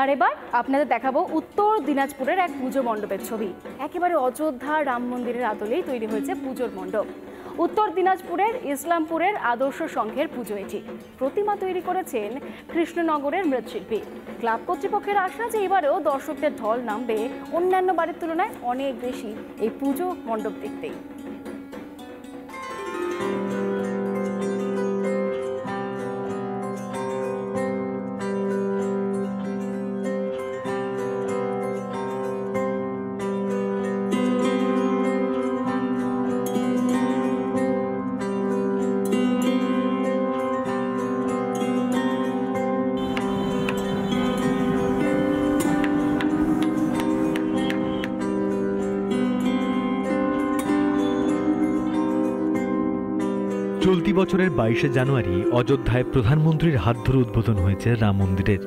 আর এবার আপনাদের দেখাবো উত্তর দিনাজপুরের এক পুজো মণ্ডপের ছবি। একেবারে অযোধ্যা রাম মন্দিরের আদলেই তৈরি হয়েছে পুজোর মণ্ডপ। উত্তর দিনাজপুরের ইসলামপুরের আদর্শ সংঘের পুজো এটি। প্রতিমা তৈরি করেছেন কৃষ্ণনগরের মৃৎশিল্পী। ক্লাব কর্তৃপক্ষের আশা যে এবারেও দর্শকদের ঢল নামবে অন্যান্য বারের তুলনায় অনেক বেশি এই পুজো মণ্ডপ দেখতেই। চলতি বছরের 22শে জানুয়ারি অযোধ্যায় প্রধানমন্ত্রীর হাত ধরে উদ্বোধন হয়েছে রাম মন্দিরের।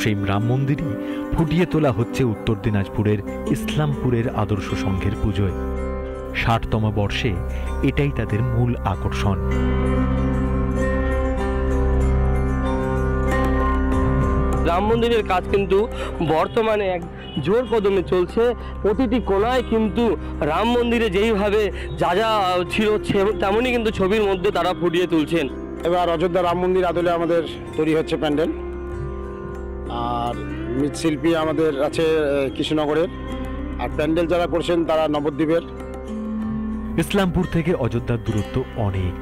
সেই রাম মন্দিরই ফুটিয়ে তোলা হচ্ছে উত্তর দিনাজপুরের ইসলামপুরের আদর্শ সংঘের পুজোয়। 60তম বর্ষে এটাই তাদের মূল আকর্ষণ। রাম মন্দিরের কাজ কিন্তু বর্তমানে এক জোর কদমে চলছে। প্রতিটি কোণায় কিন্তু রাম মন্দিরে যেইভাবে যা যা ছিল তেমনই কিন্তু ছবির মধ্যে তারা ফুটিয়ে তুলছেন। এবার অযোধ্যা রাম মন্দির আদলে আমাদের তৈরি হচ্ছে প্যান্ডেল। আর মৃৎশিল্পী আমাদের আছে কৃষ্ণনগরের, আর প্যান্ডেল যারা করছেন তারা নবদ্বীপের। ইসলামপুর থেকে অযোধ্যার দূরত্ব অনেক,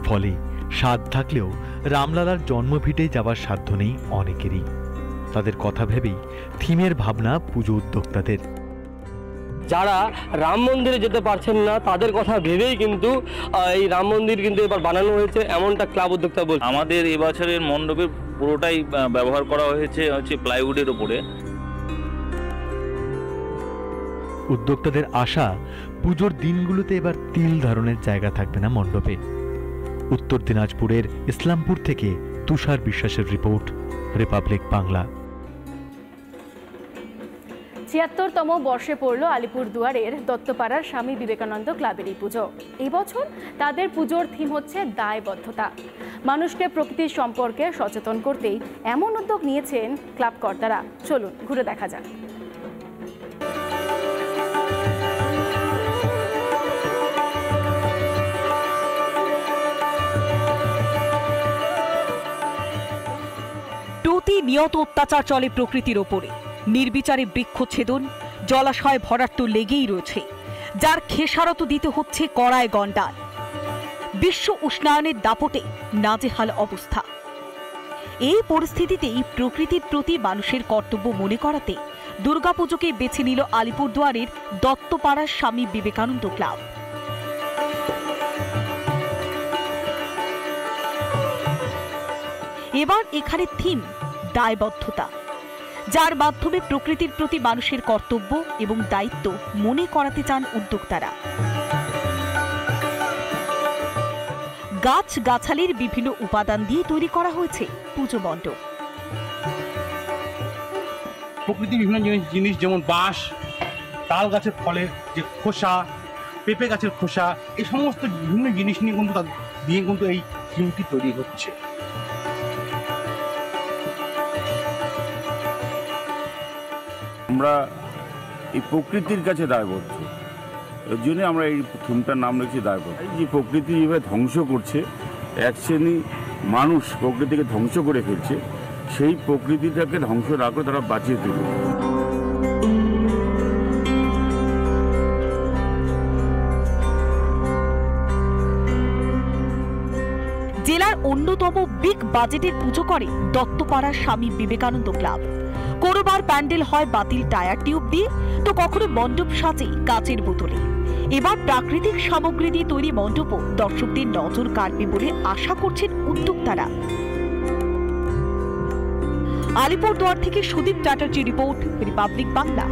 ফলে স্বাদ থাকলেও রামলালার জন্মভিটে যাওয়ার সাধ্য নেই অনেকেরই। তাদের কথা ভেবেই থিমের ভাবনা পুজো উদ্যোক্তাদের। যারা রাম মন্দিরে যেতে পারছেন না তাদের কথা ভেবেই কিন্তু এই রাম মন্দির কিন্তু এবার বানানো হয়েছে, এমনটা ক্লাব উদ্যোক্তা বলছে। আমাদের এবছরের মণ্ডপে পুরোটাই ব্যবহার করা হচ্ছে প্লাইউডের উপরে। উদ্যোক্তাদের আশা, পুজোর দিনগুলোতে এবার তিল ধারণের জায়গা থাকবে না মণ্ডপে। উত্তর দিনাজপুরের ইসলামপুর থেকে তুষার বিশ্বাসের রিপোর্ট, রিপাবলিক বাংলা। ৭৬তম বর্ষে পড়ল আলিপুরদুয়ারের দত্তপাড়ার স্বামী বিবেকানন্দ ক্লাবের এই পুজো। এই বছর তাদের পুজোর থিম হচ্ছে দায়বদ্ধতা। মানুষকে প্রকৃতির সম্পর্কে সচেতন করতেই এমন উদ্যোগ নিয়েছেন ক্লাব কর্তারা। চলুন ঘুরে দেখা যাক। প্রতিনিয়ত অত্যাচার চলে প্রকৃতির ওপরে। নির্বিচারে বৃক্ষচ্ছেদন, জলাশয় ভরাট তো লেগেই রয়েছে, যার খেসারত দিতে হচ্ছে কড়ায় গন্ডার। বিশ্ব উষ্ণায়নের দাপটে নাজেহাল অবস্থা। এই পরিস্থিতিতেই প্রকৃতির প্রতি মানুষের কর্তব্য মনে করাতে দুর্গাপুজোকে বেছে নিল আলিপুরদুয়ারের দত্তপাড়ার স্বামী বিবেকানন্দ ক্লাব। এবার এখানে থিম দায়বদ্ধতা, যার মাধ্যমে প্রকৃতির প্রতি মানুষের কর্তব্য এবং দায়িত্ব মনে করাতে চান উদ্যোক্তারা। গাছ-গাছালির বিভিন্ন উপাদান দিয়ে তৈরি করা হয়েছে পুজো মণ্ডপ। প্রকৃতির বিভিন্ন জিনিস যেমন বাঁশ, তাল গাছের ফলের যে খোসা, পেঁপে গাছের খোসা, এই সমস্ত বিভিন্ন জিনিস নিয়ে কিন্তু এই থিমটি তৈরি হচ্ছে। আমরা এই প্রকৃতির কাছে দায়বদ্ধ, এর জন্য আমরা এই থিমটার নাম রেখেছি দায়বদ্ধ। যে প্রকৃতি যেভাবে ধ্বংস করছে, এক শ্রেণী মানুষ প্রকৃতিকে ধ্বংস করে ফেলছে, সেই প্রকৃতিটাকে ধ্বংস না করে তারা বাঁচিয়ে তুলবে। জেলার অন্যতম বিগ বাজেটের পুজো করে দত্তপাড়ার স্বামী বিবেকানন্দ ক্লাব। কোনোবার প্যান্ডেল হয় বাতিল টায়ার টিউব দিয়ে, তো কখনো মণ্ডপ সাজে কাচের বোতলে। এবার প্রাকৃতিক সামগ্রী দিয়ে তৈরি মণ্ডপও দর্শকদের নজর কাড়বে বলে আশা করছেন উদ্যোক্তারা। আলিপুরদুয়ার থেকে সুদীপ চ্যাটার্জি রিপোর্ট, রিপাবলিক বাংলা।